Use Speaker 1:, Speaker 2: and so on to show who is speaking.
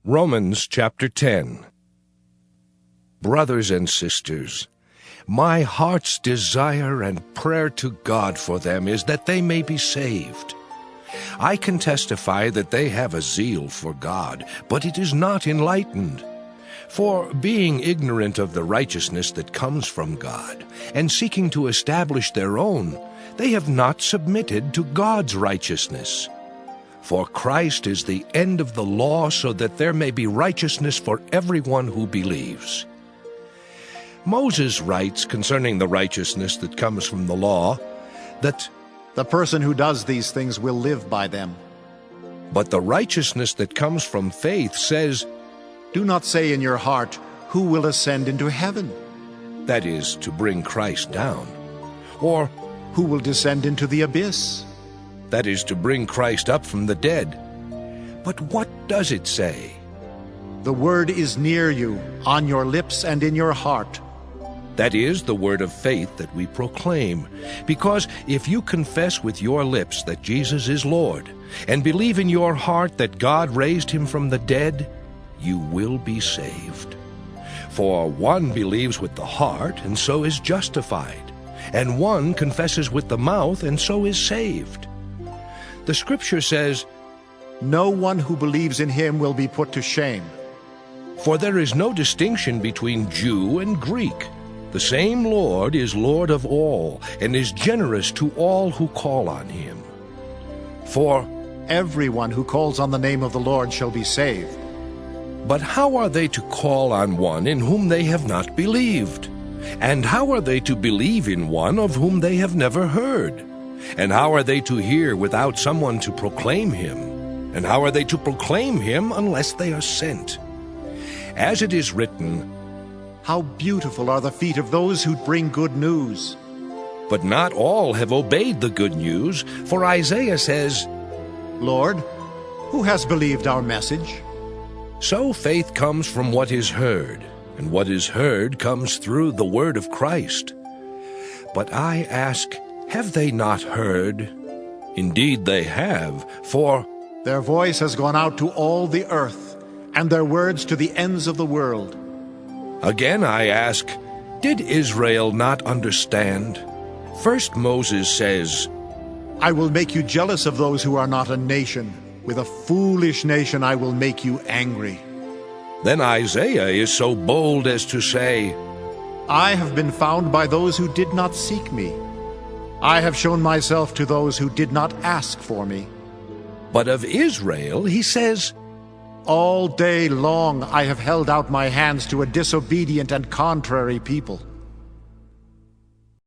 Speaker 1: Romans chapter 10. Brothers and sisters, my heart's desire and prayer to God for them is that they may be saved. I can testify that they have a zeal for God, but it is not enlightened. For being ignorant of the righteousness that comes from God, and seeking to establish their own, they have not submitted to God's righteousness. For Christ is the end of the law, so that there may be righteousness for everyone who believes. Moses writes concerning the righteousness that comes from the law, that
Speaker 2: the person who does these things will live by them.
Speaker 1: But the righteousness that comes from faith says,
Speaker 2: Do not say in your heart, Who will ascend into heaven?
Speaker 1: that is, to bring Christ down. Or,
Speaker 2: Who will descend into the abyss?
Speaker 1: that is, to bring Christ up from the dead. But what does it say?
Speaker 2: The word is near you, on your lips and in your heart.
Speaker 1: That is the word of faith that we proclaim. Because if you confess with your lips that Jesus is Lord, and believe in your heart that God raised him from the dead, you will be saved. For one believes with the heart, and so is justified, and one confesses with the mouth, and so is saved. The Scripture says,
Speaker 2: No one who believes in him will be put to shame.
Speaker 1: For there is no distinction between Jew and Greek. The same Lord is Lord of all, and is generous to all who call on him. For,
Speaker 2: Everyone who calls on the name of the Lord shall be saved.
Speaker 1: but how are they to call on one in whom they have not believed? And how are they to believe in one of whom they have never heard? And how are they to hear without someone to proclaim him? And how are they to proclaim him unless they are sent? As it is written,
Speaker 2: How beautiful are the feet of those who bring good news.
Speaker 1: but not all have obeyed the good news, for Isaiah says,
Speaker 2: Lord, who has believed our message?
Speaker 1: So faith comes from what is heard, and what is heard comes through the word of Christ. But I ask, have they not heard? Indeed they have, for
Speaker 2: Their voice has gone out to all the earth, and their words to the ends of the world.
Speaker 1: again I ask, did Israel not understand? First Moses says,
Speaker 2: I will make you jealous of those who are not a nation. With a foolish nation I will make you angry.
Speaker 1: Then Isaiah is so bold as to say,
Speaker 2: I have been found by those who did not seek me. I have shown myself to those who did not ask for me.
Speaker 1: but of Israel he says,
Speaker 2: All day long I have held out my hands to a disobedient and contrary people.